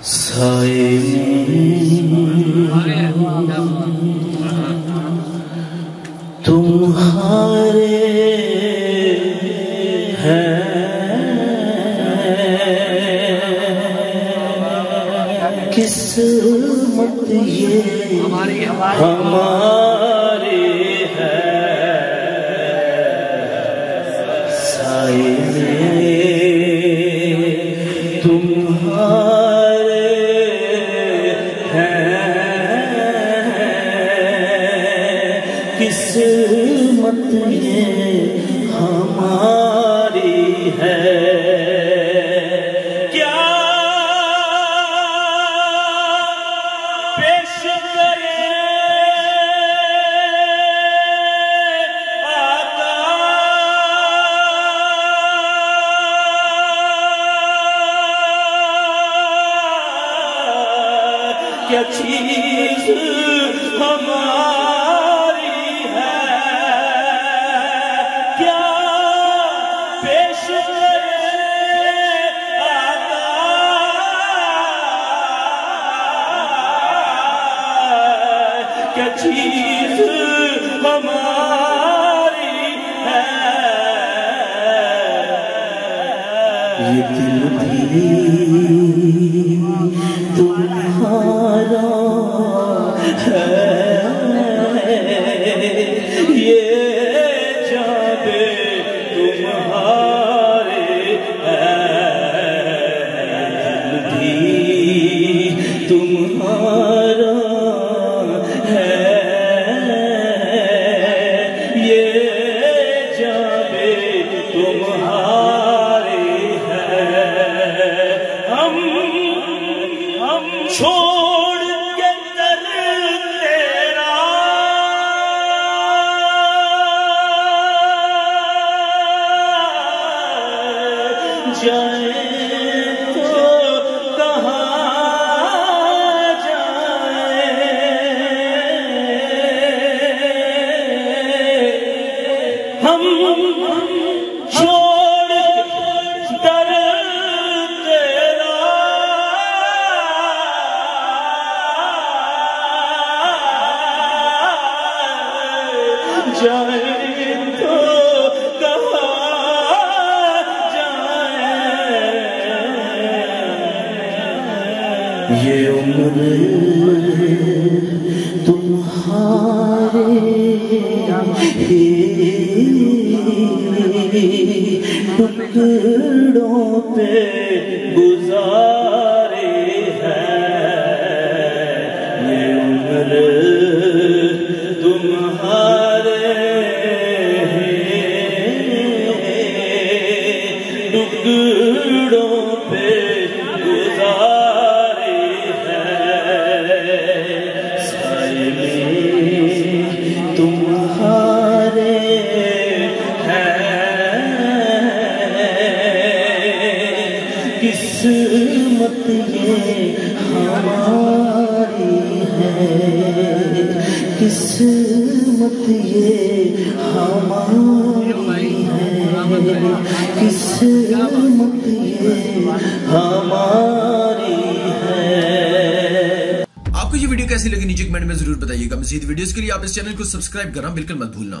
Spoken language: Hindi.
साए तुम्हारे हैं किस्मत ये हमारी है। साए तुम्हारे किस्मत ये हमारी है। क्या पेश करें आका, क्या चीज हमारी है। क्या पेश करें आका, क्या चीज हमारी है। ये दिल भी तुम्हारा है, ये जाने तुम्हारे हैं। दिल भी तुम्हारा है, ये जाने तुम्हारे हैं। हम छोड़ के दर तेरा जाए तो कहाँ जाए। हम छोड़ दर तेरा जाए तो कहाँ जाए। ये उम्र तुम्हारे टुकड़ों पे गुजारे हैं। ये उम्र तुम्हारे टुकड़ों पे गुजारे हैं। साए तुम्हारे किस्मत ये हमारी है, किस्मत ये हमारी है, किस्मत ये हमारी है। आपको ये वीडियो कैसी लगी नीचे कमेंट में जरूर बताइएगा। मज़ीद वीडियोस के लिए आप इस चैनल को सब्सक्राइब करना बिल्कुल मत भूलना।